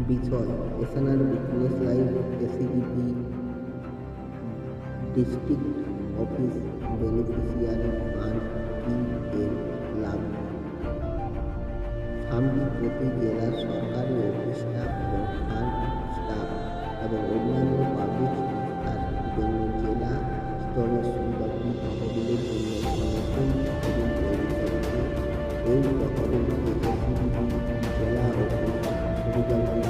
বিষয় SNR business life ACDP district office beneficiary fund কি এর লাভ। ফান্ডটি প্রতি জেলার সরকারি অফিস স্টাফ এবং ফান্ড স্টাফ এবং অন্যান্য পাবলিক সংস্থার জন্য জেলা স্তরের সুবিধাগুলি তহবিলের জন্য নতুন তহবিল তৈরি করেছে। এই তহবিলকে এসিডিপি জেলা অফিস সুবিধাগুলি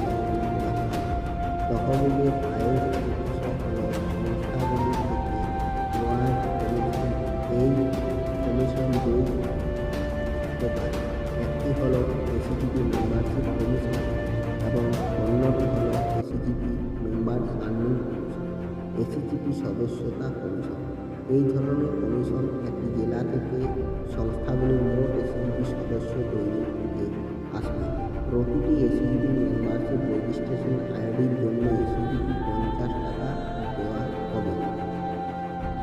তহবিলের আয়ের উৎস হল সংস্থাগুলি থেকে নেওয়া কমিশন। এই কমিশন দুই প্রকার, একটি হল এসিডিপি মেম্বারশিপ কমিশন এবং অন্যটি হল এসিডিপি মেম্বার্স আর্নিং কমিশন, এসিডিপি সদস্যতা কমিশন। এই ধরনের কমিশন একটি জেলা থেকে সংস্থাগুলির মোট এসিডিপি সদস্য তৈরি করতে আসবে। প্রতিটি এসিডিপি মেম্বারশিপ রেজিস্ট্রেশন আইডির জন্য এসিডিপি 50 টাকা দেওয়া হবে।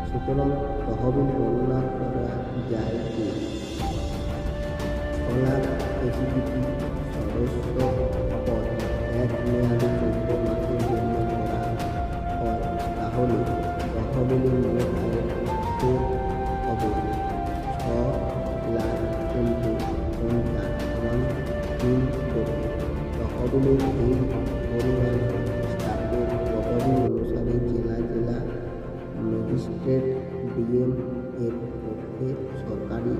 সুতরাং তহবিল গণনা করা যায় যে 6 লাখ এসিডিপি সদস্য পদ এক মেয়াদে 14 মাসের জন্য করা হয়, তাহলে তহবিলের মোট আয়ের উৎস হবে 6 লাখ × 50 = 3 কোটি। তহবিলের এই পরিমাণ স্টাফের পদবি অনুসারে জেলা জেলা ম্যাজিস্ট্রেট ডিএম এর পক্ষে সরকারি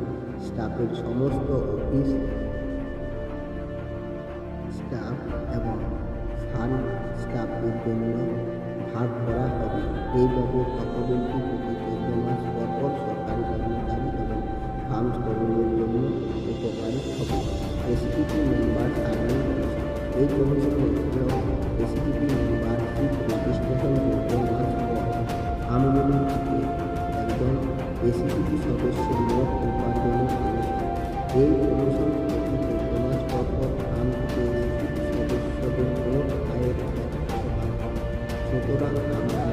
স্টাফের সমস্ত অফিস স্টাফ এবং ফান্ড স্টাফের জন্য ভাগ করা হবে। এইভাবে তহবিলটি প্রতি 14 মাস পর পর সরকারি কর্মচারী এবং ফান্ড কর্মীদের জন্য উপকারী হবে। এসিডিপি মেম্বার আর্নিং কমিশন। এই কমিশন হল এসিডিপি মেম্বারশিপ রেজিস্ট্রেশন 14 মাস পর আমদানি থেকে একজন এসিডিপি সদস্যের মোট উপার্জনের কমিশন। এই কমিশন প্রতি 14 মাস পর পর ফান্ড থেকে এসিডিপি সদস্যদের মোট আয়ের 1%। সুতরাং আমরা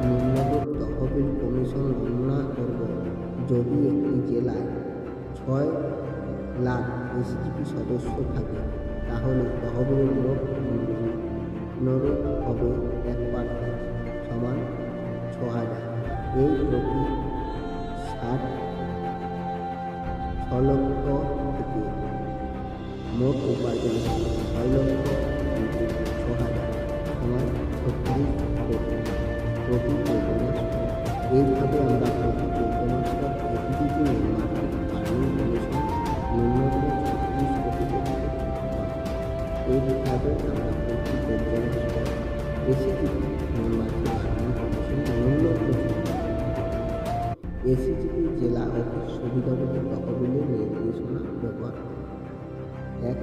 নিম্নরূপ তহবিল কমিশন গণনা করব। যদি একটি জেলায় 6 লাখ এসিডিপি সদস্য থাকে, তাহলে তহবিলের মোট নিম্নরূপ হবে 1% সমান 6,000। এই প্রতি 6 লক্ষ থেকে মোট উপার্জন 6 লক্ষ × 6,000 সমান 36 কোটি প্রতি 14 মাস পর। এইভাবে আমরা প্রতি 14 মাস পর এসিডিপি মেম্বারশিপ আর্নিং কমিশন ন্যূনতম 36 কোটি পেতে পারি। এইভাবে আমরা প্রতি 14 মাস পর এসিডিপি মেম্বারশিপ আর্নিং কমিশন ন্যূনতম। এসিডিপি জেলা অফিস সুবিধাগুলি তহবিলের নির্দেশনা ব্যবহার করে। 1.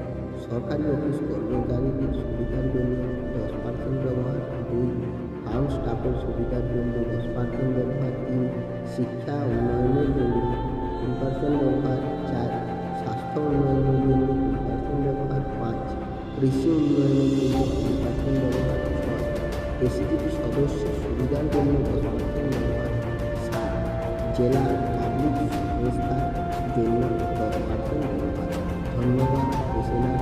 সরকারি অফিস কর্মচারীদের সুবিধার জন্য 10% ব্যবহার। 2. ফান্ড স্টাফের সুবিধার জন্য 10% ব্যবহার। 3. শিক্ষা উন্নয়নের জন্য 3% ব্যবহার। 4. স্বাস্থ্য উন্নয়নের জন্য 3% ব্যবহার। 5. কৃষি উন্নয়নের জন্য 3% ব্যবহার। 6. এসিডিপি সদস্যের সুবিধার জন্য 10% ব্যবহার। 7. জেলা পাবলিক সংস্থার জন্য 10% ব্যবহার। ধন্যবাদ। এসএনআর